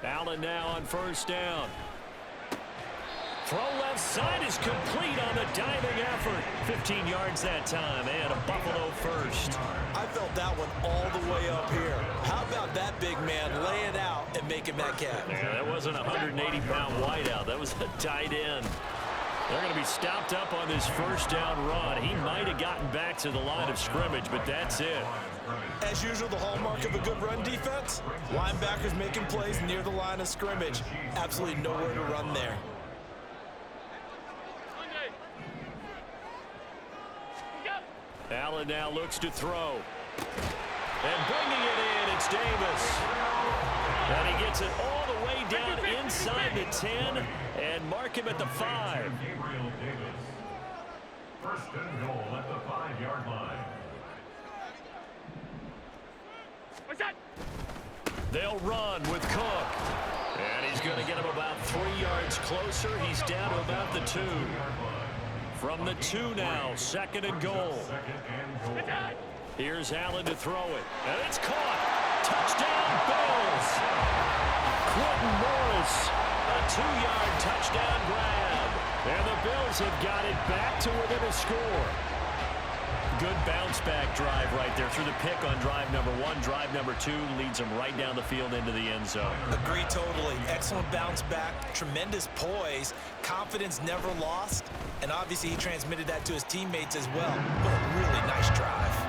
Allen now on first down. Throw left side is complete on the diving effort. 15 yards that time, and a Buffalo first. I felt that one all the way up here. How about that big man laying out and making that catch? Yeah, that wasn't a 180-pound wideout. That was a tight end. They're going to be stopped up on this first down run. He might have gotten back to the line of scrimmage, but that's it. As usual, the hallmark of a good run defense, linebackers making plays near the line of scrimmage. Absolutely nowhere to run there. Allen now looks to throw. And bringing it in, it's Davis. And he gets it all the way down inside the 10 and mark him at the 5. First and goal at the 5-yard line. They'll run with Cook. And he's going to get him about 3 yards closer. He's down to about the 2. From the 2 now, second and goal. Here's Allen to throw it. And it's caught. Touchdown, Bills. Quentin Morris, a 2-yard touchdown grab. And the Bills have got it back to within a score. Good bounce-back drive right there through the pick on drive number 1. Drive number 2 leads them right down the field into the end zone. Agree totally. Excellent bounce back, tremendous poise, confidence never lost, and obviously he transmitted that to his teammates as well. What a really nice drive.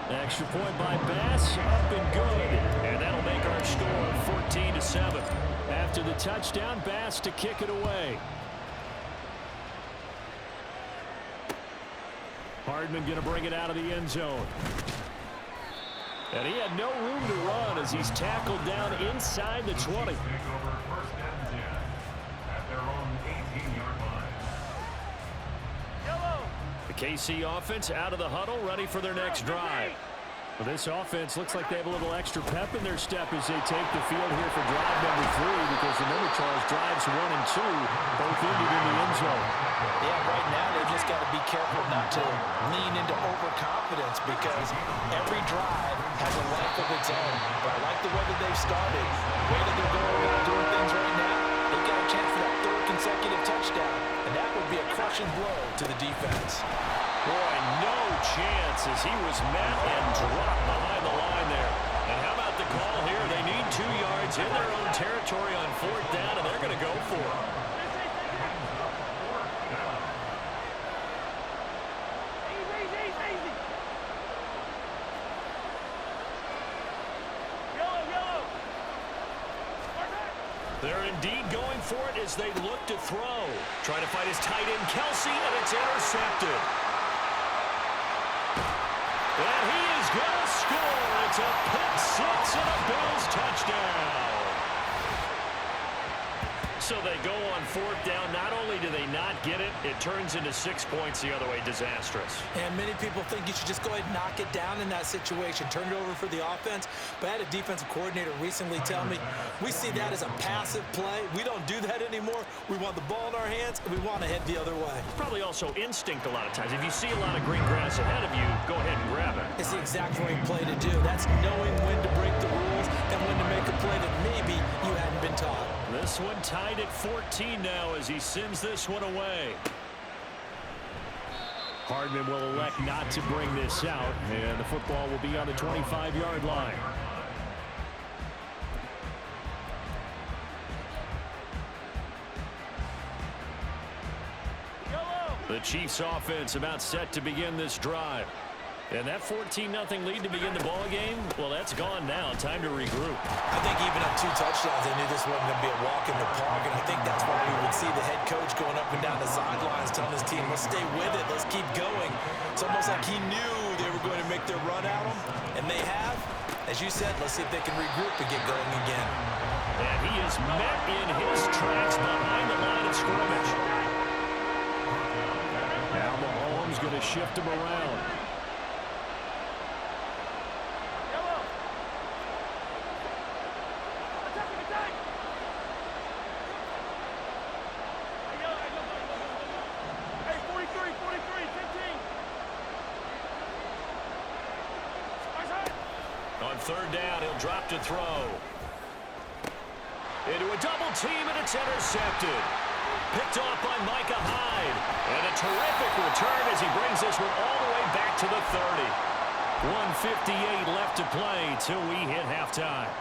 Extra point by Bass, up and good. And that'll make our score 14-7. After the touchdown, Bass to kick it away. Hardman going to bring it out of the end zone. And he had no room to run as he's tackled down inside the 20. The KC offense out of the huddle, ready for their next drive. Well, this offense looks like they have a little extra pep in their step as they take the field here for drive number 3, because remember, Charles, drives 1 and 2 both ended in the end zone. Yeah, right now they've just got to be careful not to lean into overconfidence, because every drive has a life of its own. But I like the way that they've started. The way that they're going about doing things right now, they've got a chance for that 3rd consecutive touchdown, and that would be a crushing blow to the defense. Boy, no chance as he was met and dropped behind the line there. And how about the call here? They need 2 yards in their own territory on 4th down, and they're going to go for it. They're indeed going for it as they look to throw. Trying to fight his tight end, Kelsey, and it's intercepted. And he is going to score. It's a pick 6 and a Bills touchdown. So they go on 4th down. Not only do they not get it, it turns into 6 points the other way. Disastrous. And many people think you should just go ahead and knock it down in that situation. Turn it over for the offense. But I had a defensive coordinator recently tell me, we see that as a passive play. We don't do that anymore. We want the ball in our hands, and we want to head the other way. Probably also instinct a lot of times. If you see a lot of green grass ahead of you, go ahead and grab it. It's the exact right play to do. That's knowing when to break the rules and when to make a play that maybe you hadn't been taught. This one tied at 14 now as he sends this one away. Hardman will elect not to bring this out, and the football will be on the 25-yard line. The Chiefs offense about set to begin this drive. And that 14-0 lead to begin the ball game, well, that's gone now. Time to regroup. I think even up 2 touchdowns, they knew this wasn't going to be a walk in the park, and I think that's why we would see the head coach going up and down the sidelines telling his team, let's stay with it, let's keep going. It's almost like he knew they were going to make their run at him, and they have. As you said, let's see if they can regroup and get going again. And he is met in his tracks behind the line of scrimmage. Now Mahomes going to shift him around. On 3rd down, he'll drop to throw. Into a double team, and it's intercepted. Picked off by Micah Hyde. And a terrific return as he brings this one all the way back to the 30. 1:58 left to play till we hit halftime.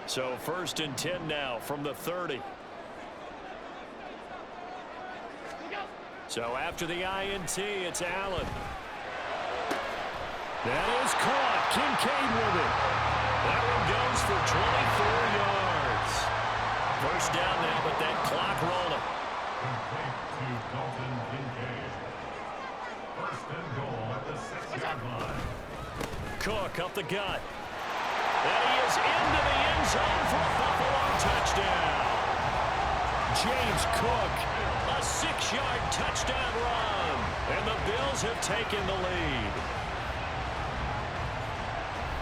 So 1st and 10 now from the 30. So after the INT, it's Allen. That is caught. Kincaid with it. That one goes for 24 yards. First down now, but that clock rolling. Complete to Dalton Kincaid. 1st and goal at the 6-yard line. Cook up the gut. And he is into the end zone for a Buffalo touchdown. James Cook, a 6-yard touchdown run. And the Bills have taken the lead.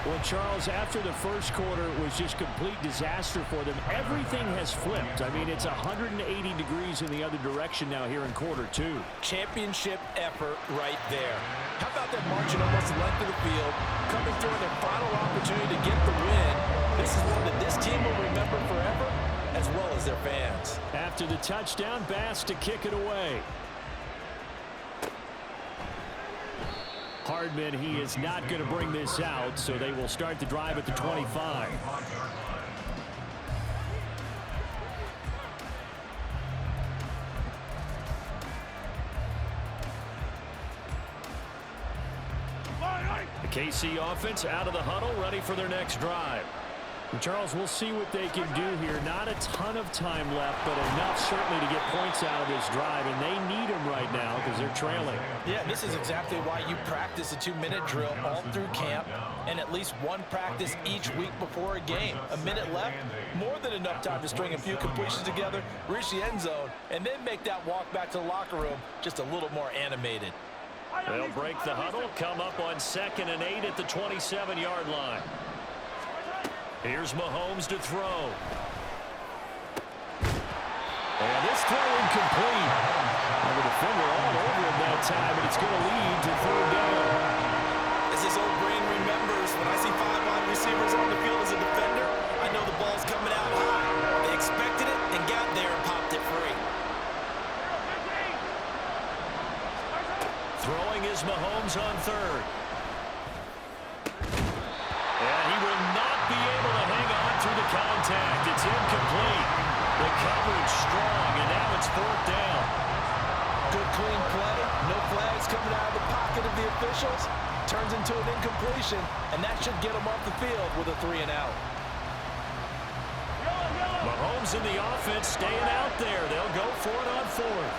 Well, Charles, after the first quarter, it was just complete disaster for them. Everything has flipped. I mean, it's 180 degrees in the other direction now here in quarter 2. Championship effort right there. How about that marching almost the length of the field, coming through in their final opportunity to get the win? This is one that this team will remember forever, as well as their fans. After the touchdown, Bass to kick it away. Hardman, he is not going to bring this out, so they will start the drive at the 25. The KC offense out of the huddle, ready for their next drive. And Charles, we'll see what they can do here. Not a ton of time left, but enough certainly to get points out of this drive, and they need them right now because they're trailing. Yeah, this is exactly why you practice a 2-minute drill all through camp and at least one practice each week before a game. A minute left, more than enough time to string a few completions together, reach the end zone, and then make that walk back to the locker room just a little more animated. They'll break the huddle, come up on 2nd and 8 at the 27-yard line. Here's Mahomes to throw. And this throw incomplete. And the defender all over him that time, and it's going to lead to 3rd down. As his old brain remembers, when I see 5 wide receivers on the field as a defender, I know the ball's coming out high. They expected it and got there and popped it free. Throwing is Mahomes on 3rd. And he will not be able to hang on through the contact. It's incomplete. The coverage strong, and now it's 4th down. Good clean play. No flags coming out of the pocket of the officials. Turns into an incompletion, and that should get them off the field with a 3 and out. Mahomes and the offense staying out there. They'll go for it on 4th.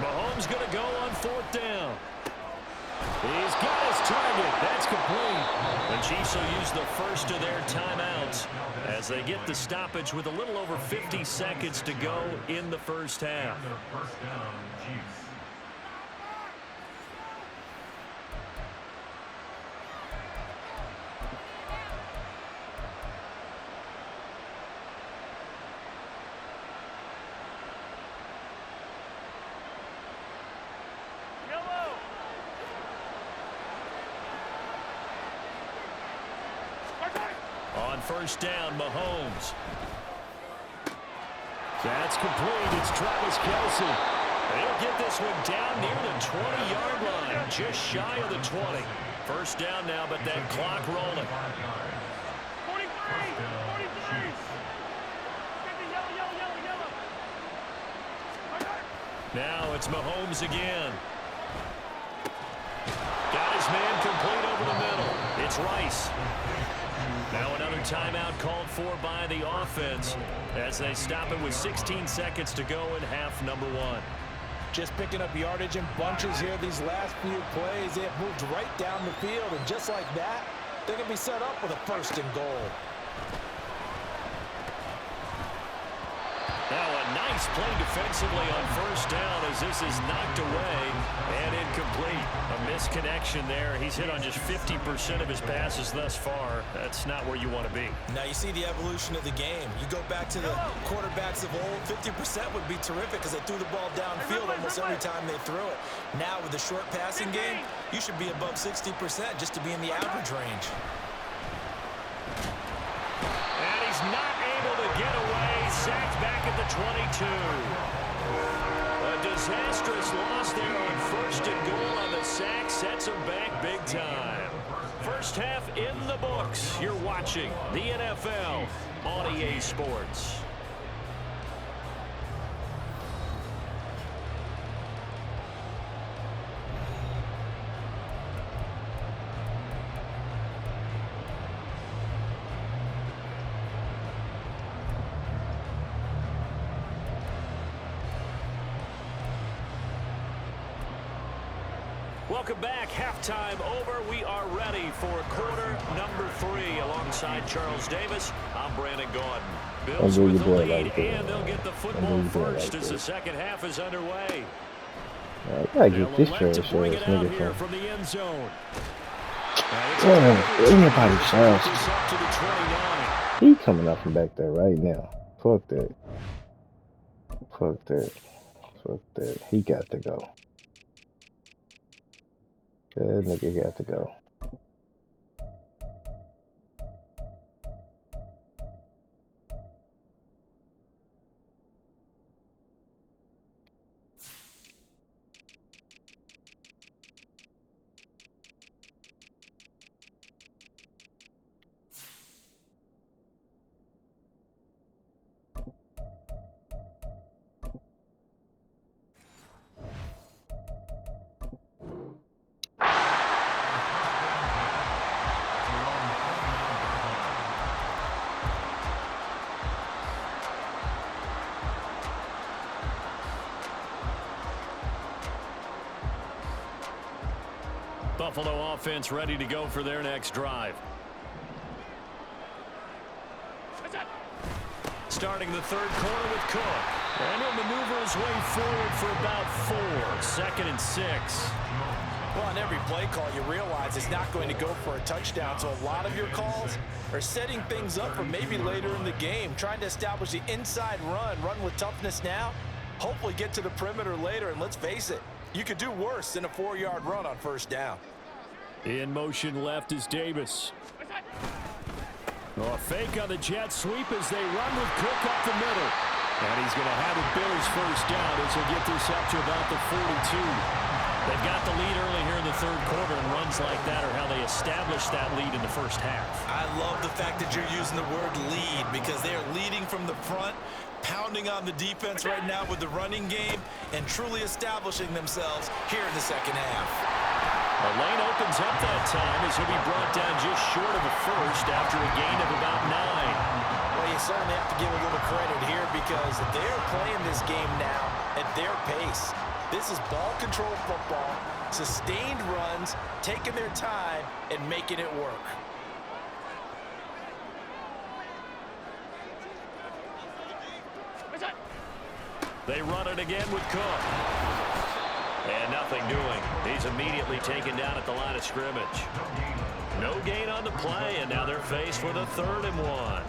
Mahomes going to go on 4th down. He's got his target. That's complete. The Chiefs will use the first of their timeouts as they get the stoppage with a little over 50 seconds to go in the first half. First down, Chiefs. On 1st down, Mahomes. That's complete. It's Travis Kelce. They'll get this one down near the 20-yard line, just shy of the 20. 1st down now, but that clock rolling. 43! 43! Now it's Mahomes again. Got his man complete over the middle. It's Rice. Now another timeout called for by the offense as they stop it with 16 seconds to go in half number 1. Just picking up yardage in bunches here these last few plays. They have moved right down the field, and just like that, they're going to be set up with a 1st and goal. Now a nice Nice play defensively on first down as this is knocked away and incomplete. A misconnection there. He's hit on just 50% of his passes thus far. That's not where you want to be. Now you see the evolution of the game. You go back to the quarterbacks of old, 50% would be terrific because they threw the ball downfield almost every time they threw it. Now with the short passing game, you should be above 60% just to be in the average range. And he's not able to get away. Sacked back at the 22. A disastrous loss there on first and goal on the sack. Sets him back big time. First half in the books. You're watching the NFL on EA Sports. Welcome back. Halftime over. We are ready for quarter number 3 alongside Charles Davis. I'm Brandon Gordon. Bills with the lead, and they'll get the football first as the second half is underway. I get this trash ass nigga from the end zone. Anybody sounds. He coming up from back there right now. Fuck that. Fuck that. Fuck that. He got to go. That nigga got to go. Buffalo offense ready to go for their next drive. Starting the third quarter with Cook. And he'll maneuver his way forward for about 4. 2nd and 6. Well, on every play call, you realize it's not going to go for a touchdown. So a lot of your calls are setting things up for maybe later in the game, trying to establish the inside run with toughness now, hopefully get to the perimeter later. And let's face it, you could do worse than a 4-yard run on first down. In motion left is Davis. A fake on the jet sweep as they run with Cook up the middle. And he's going to have a Bills first down as he'll get this up to about the 42. They've got the lead early here in the third quarter, and runs like that are how they establish that lead in the first half. I love the fact that you're using the word lead because they're leading from the front, pounding on the defense right now with the running game, and truly establishing themselves here in the second half. The lane opens up that time as he'll be brought down just short of a first after a gain of about 9. Well, you certainly have to give a little credit here because they're playing this game now at their pace. This is ball control football, sustained runs, taking their time, and making it work. They run it again with Cook. And nothing doing. He's immediately taken down at the line of scrimmage. No gain on the play, and now they're faced with a 3rd and 1.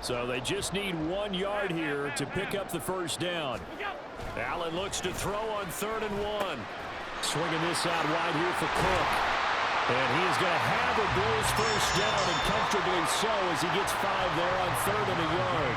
So they just need 1 yard here to pick up the first down. Allen looks to throw on 3rd and 1. Swinging this out wide here for Cook. And he is going to have a Bills first down, and comfortably so as he gets 5 there on 3rd and a yard.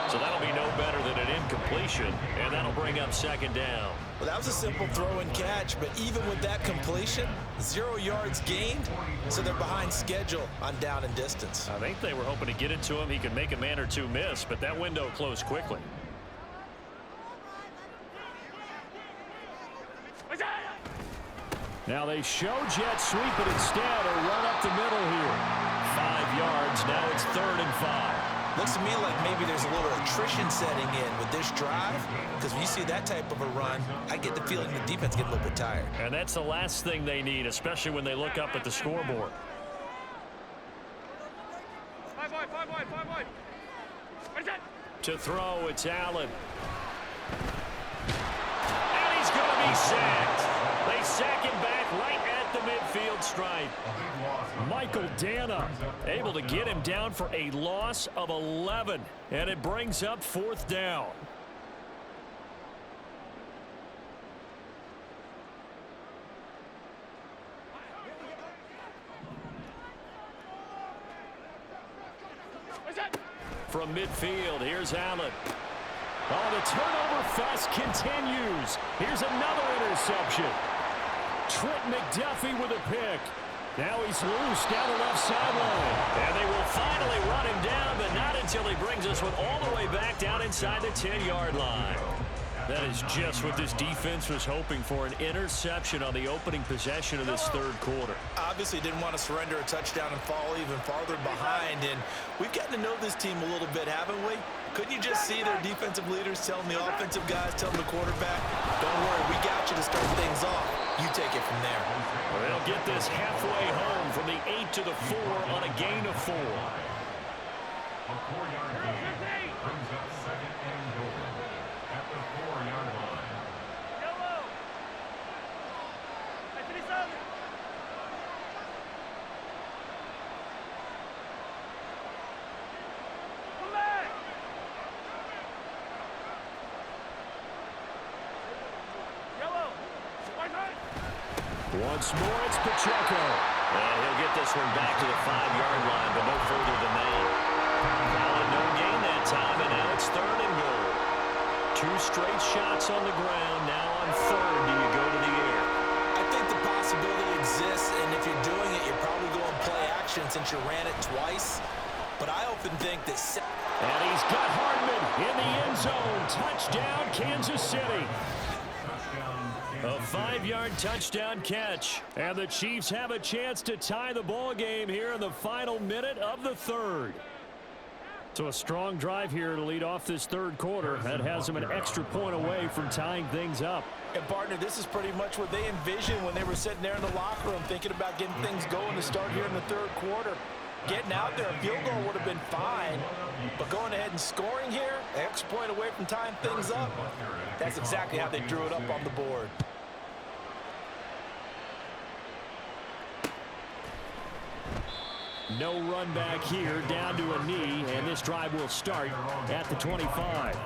So that'll be no better than an incompletion, and that'll bring up 2nd down. Well, that was a simple throw and catch, but even with that completion, 0 yards gained, so they're behind schedule on down and distance. I think they were hoping to get it to him. He could make a man or two miss, but that window closed quickly. Now they show jet sweep, but instead a run up the middle here. 5 yards. Now it's 3rd and 5. Looks to me like maybe there's a little attrition setting in with this drive, because when you see that type of a run, I get the feeling the defense gets a little bit tired. And that's the last thing they need, especially when they look up at the scoreboard. To throw, it's Allen. And he's going to be sacked. They sack him back right at the midfield stripe. Michael Dana able to get him down for a loss of 11. And it brings up 4th down. From midfield, here's Allen. Oh, the turnover fest continues. Here's another interception. Trent McDuffie with a pick. Now he's loose down the left sideline. And they will finally run him down, but not until he brings us one all the way back down inside the 10-yard line. That is just what this defense was hoping for, an interception on the opening possession of this third quarter. Obviously didn't want to surrender a touchdown and fall even farther behind, and we've gotten to know this team a little bit, haven't we? Couldn't you just see their defensive leaders telling the offensive guys, telling the quarterback, don't worry, we got you to start things off. You take it from there. Well, they'll get this halfway home from the 8 to the 4 on a gain of 4. A 4-yard gain brings up 2nd and goal at the 4-yard line. Once more, it's Pacheco. And he'll get this one back to the 5-yard line, but no further than that. Allen, no gain that time, and now it's 3rd and goal. 2 straight shots on the ground. Now on 3rd, do you go to the air? I think the possibility exists, and if you're doing it, you're probably going play action since you ran it twice. But I often think that... And he's got Hardman in the end zone. Touchdown, Kansas City. A 5-yard touchdown catch. And the Chiefs have a chance to tie the ball game here in the final minute of the 3rd. So a strong drive here to lead off this 3rd quarter. That has them an extra point away from tying things up. And, partner, this is pretty much what they envisioned when they were sitting there in the locker room thinking about getting things going to start here in the 3rd quarter. Getting out there, a field goal would have been fine. But going ahead and scoring here, an extra point away from tying things up, that's exactly how they drew it up on the board. No run back here, down to a knee, and this drive will start at the 25.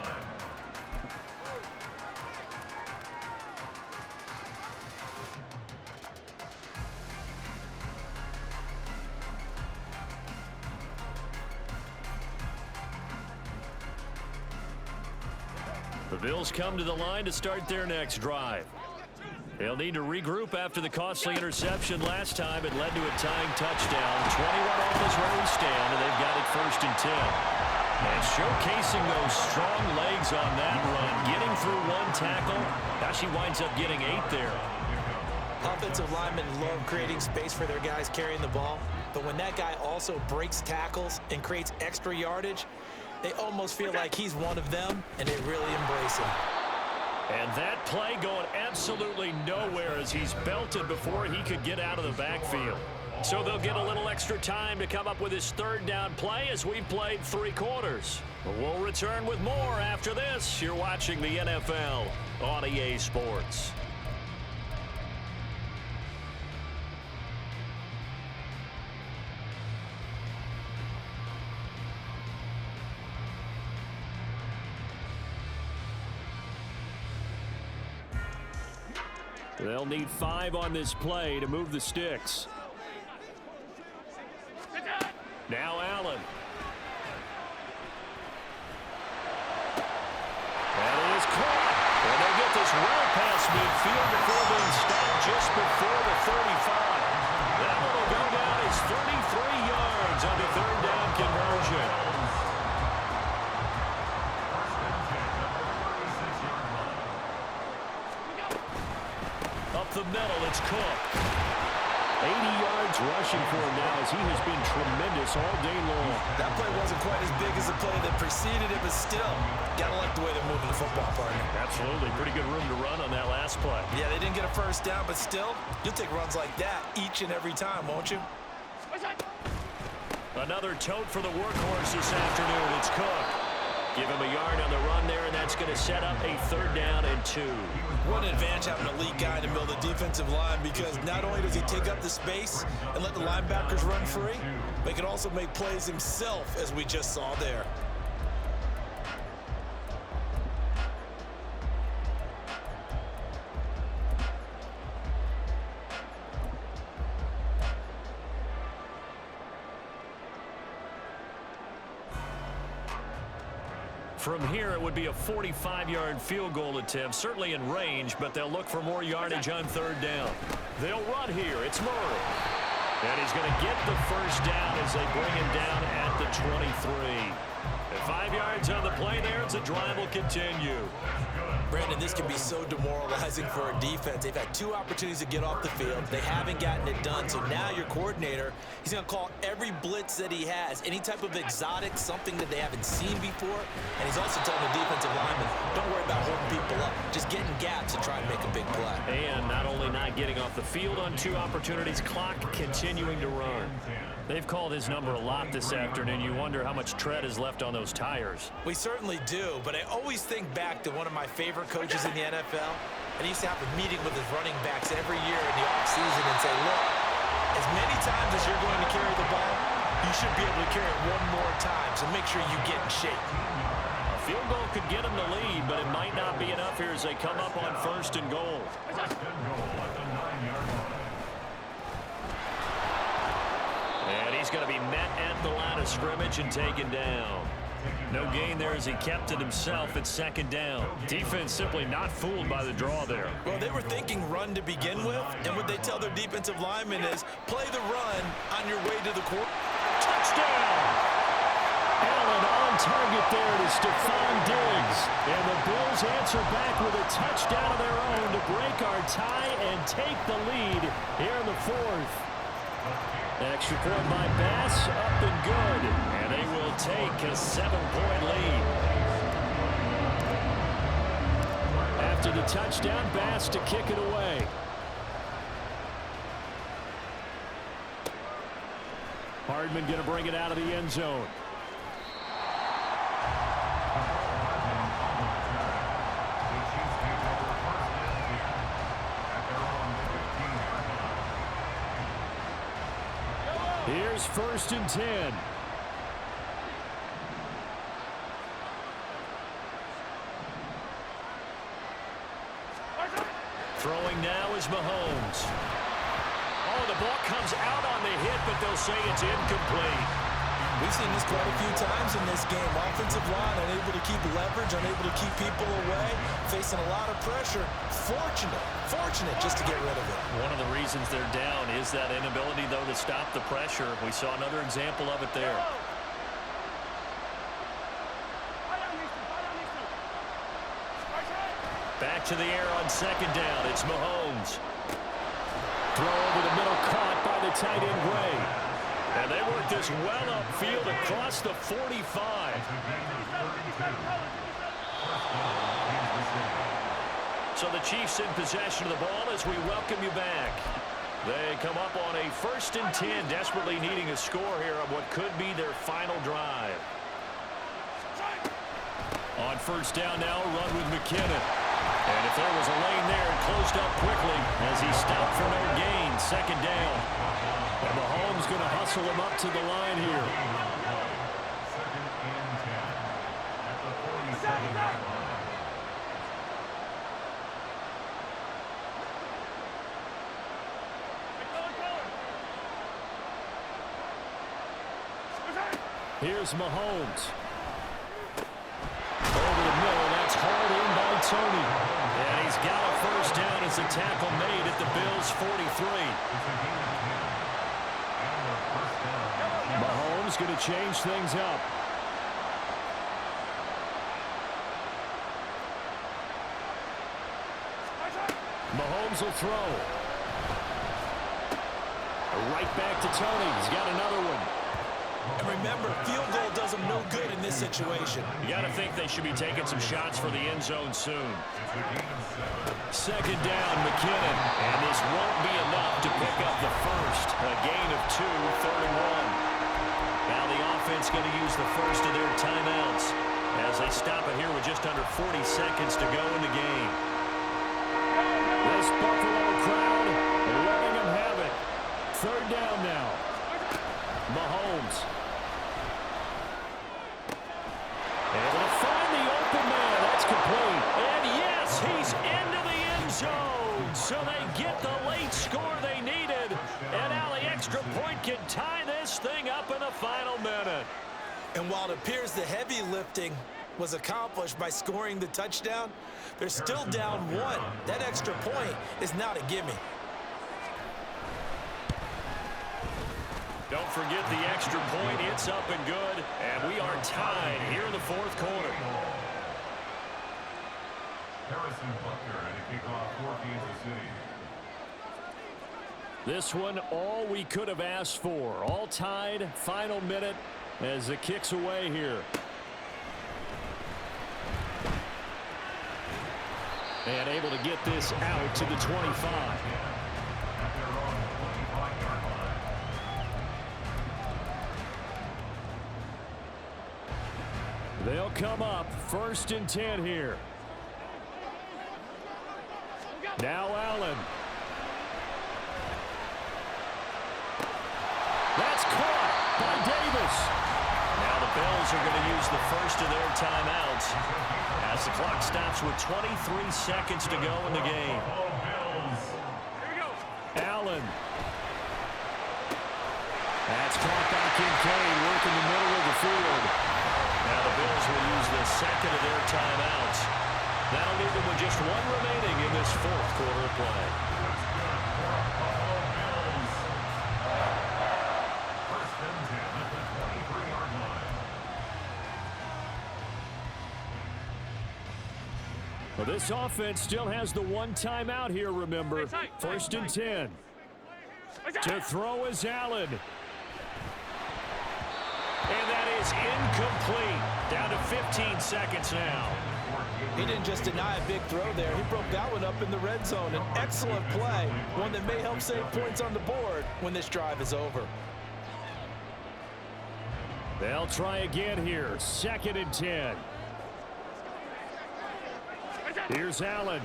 The Bills come to the line to start their next drive. They'll need to regroup after the costly interception last time. It led to a tying touchdown. 21 off is where we stand, and they've got it 1st and 10. And showcasing those strong legs on that run, getting through 1 tackle. Now she winds up getting 8 there. Offensive linemen love creating space for their guys carrying the ball, but when that guy also breaks tackles and creates extra yardage, they almost feel like he's one of them, and they really embrace him. And that play going absolutely nowhere as he's belted before he could get out of the backfield. So they'll get a little extra time to come up with his 3rd down play as we've played 3 quarters. We'll return with more after this. You're watching the NFL on EA Sports. They'll need 5 on this play to move the sticks. Now Allen. And it is caught. And they'll get this well past midfield before being stopped just before the 35. That one will go down as 33 yards on the 3rd down conversion. Up the middle, it's Cook. yards rushing for him now as he has been tremendous all day long. That play wasn't quite as big as the play that preceded it, but still, gotta like the way they're moving the football, partner. Absolutely. Pretty good room to run on that last play. Yeah, they didn't get a first down, but still, you'll take runs like that each and every time, won't you? Another tote for the workhorse this afternoon. It's Cook. Give him a yard on the run there, and that's going to set up a 3rd down and 2. What an advantage having an elite guy in the middle of the defensive line, because not only does he take up the space and let the linebackers run free, but he can also make plays himself, as we just saw there. From here, it would be a 45-yard field goal attempt, certainly in range, but they'll look for more yardage on 3rd down. They'll run here. It's Murray. And he's going to get the first down as they bring him down at the 23. And 5 yards on the play there as the drive will continue. Brandon, this can be so demoralizing for a defense. They've had 2 opportunities to get off the field. They haven't gotten it done. So now your coordinator, he's going to call every blitz that he has, any type of exotic, something that they haven't seen before. And he's also telling the defensive lineman, don't worry about holding people up. Just get in gaps and try and make a big play. And not only not getting off the field on 2 opportunities, clock continuing to run. They've called his number a lot this afternoon. You wonder how much tread is left on those tires. We certainly do, but I always think back to one of my favorite coaches in the NFL, and he used to have a meeting with his running backs every year in the offseason and say, look, as many times as you're going to carry the ball, you should be able to carry it one more time, so make sure you get in shape. A field goal could get him the lead, but it might not be enough here as they come up on 1st and goal. First and goal at the 9-yard line. And he's going to be met at the line of scrimmage and taken down. No gain there as he kept it himself at 2nd down. Defense simply not fooled by the draw there. Well, they were thinking run to begin with, and what they tell their defensive linemen is play the run on your way to the quarter. Touchdown! Allen on target there to Stephon Diggs. And the Bills answer back with a touchdown of their own to break our tie and take the lead here in the 4th. Extra point by Bass, up and good. And they will take a 7-point lead. After the touchdown, Bass to kick it away. Hardman going to bring it out of the end zone. Here's 1st and 10. Throwing now is Mahomes. Oh, the ball comes out on the hit, but they'll say it's incomplete. We've seen this quite a few times in this game. Offensive line unable to keep leverage, unable to keep people away, facing a lot of pressure. Fortunate just to get rid of it. One of the reasons they're down is that inability, though, to stop the pressure. We saw another example of it there. Back to the air on 2nd down. It's Mahomes. Throw over the middle, caught by the tight end Gray. And they work this well upfield across the 45. So the Chiefs in possession of the ball as we welcome you back. They come up on a 1st and 10, desperately needing a score here on what could be their final drive. On 1st down now, run with McKinnon. And if there was a lane there, it closed up quickly as he stopped for no gain. 2nd down. And Mahomes going to hustle him up to the line here. 2nd and 10 at the 47-yard line. Here's Mahomes. Over the middle, that's hauled in by Tony. And he's got a 1st down as the tackle made at the Bills' 43. Mahomes going to change things up. Mahomes will throw. Right back to Tony. He's got another one. And remember, field goal does them no good in this situation. You got to think they should be taking some shots for the end zone soon. Second down, McKinnon. And this won't be enough to pick up the first. A gain of 2, 3rd and 1. Now the offense going to use the first of their timeouts as they stop it here with just under 40 seconds to go in the game. This Buffalo crowd letting them have it. 3rd down now. Mahomes. Able to find the open man. That's complete. And yes, he's into the end zone. So they get the late score they needed. And now the extra point can tie this thing up in the final minute. And while it appears the heavy lifting was accomplished by scoring the touchdown, they're still down 1. That extra point is not a gimme. Don't forget the extra point. It's up and good. And we are tied here in the 4th quarter. Harrison Butker and a kickoff for Kansas City. This one, all we could have asked for. All tied, final minute as it kicks away here. And able to get this out to the 25. They'll come up 1st and 10 here. Now Allen. That's caught by Davis. Now the Bills are going to use the first of their timeouts as the clock stops with 23 seconds to go in the game. Allen. That's caught by Kincaid, working the middle of the field. Now the Bills will use the second of their timeouts. That'll leave them with just 1 remaining in this 4th quarter of play. Well, this offense still has the 1 timeout here, remember. 1st and 10. To throw is Allen. And that is incomplete. Down to 15 seconds now. He didn't just deny a big throw there. He broke that one up in the red zone. An excellent play. One that may help save points on the board when this drive is over. They'll try again here. 2nd and 10. Here's Allen.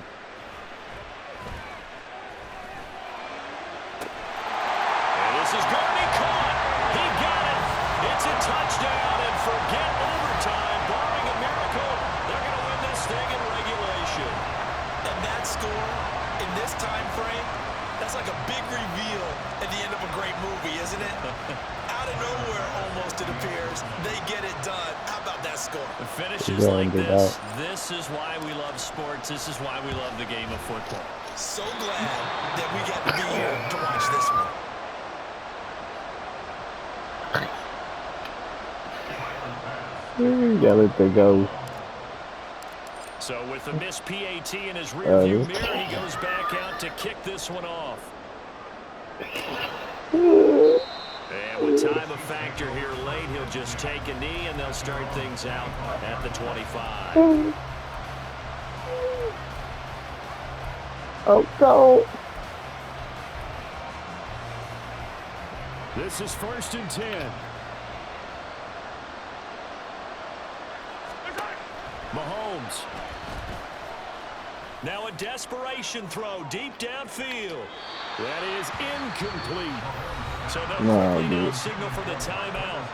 And this is going to be caught. He got it. It's a touchdown, and forget overtime. Barring a miracle, they're going to win this thing in regulation. And that score in this time frame, that's like a big reveal at the end of a great movie, isn't it? Out of nowhere, almost, it appears, they get it done. How about that score? Finishes like this. This is why we love sports. This is why we love the game of football. So glad that we got to be here to watch this one. Gotta let that go. So with the missed PAT in his rearview mirror, he goes back out to kick this one off. And with time a factor here late, he'll just take a knee, and they'll start things out at the 25. Oh, no. This is 1st and 10. Mahomes. Now a desperation throw deep downfield. That is incomplete. So they'll quickly now signal for the timeout.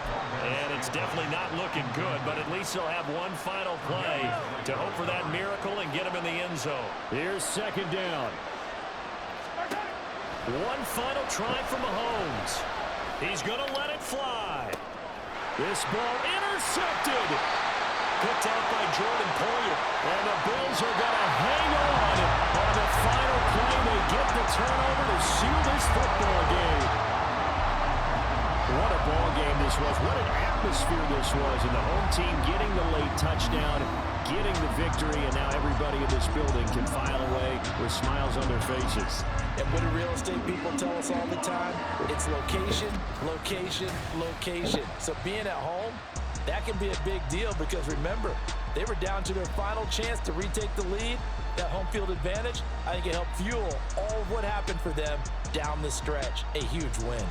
And it's definitely not looking good, but at least they'll have one final play to hope for that miracle and get him in the end zone. Here's 2nd down. One final try for Mahomes. He's going to let it fly. This ball intercepted. Picked out by Jordan Poyer. And the Bills are going to hang on the final play. They get the turnover to seal this football game. What a ball game this was. What an atmosphere this was. And the home team getting the late touchdown, getting the victory, and now everybody in this building can file away with smiles on their faces. And what do real estate people tell us all the time? It's location, location, location. So being at home, that can be a big deal because remember, they were down to their final chance to retake the lead. That home field advantage, I think it helped fuel all of what happened for them down the stretch. A huge win.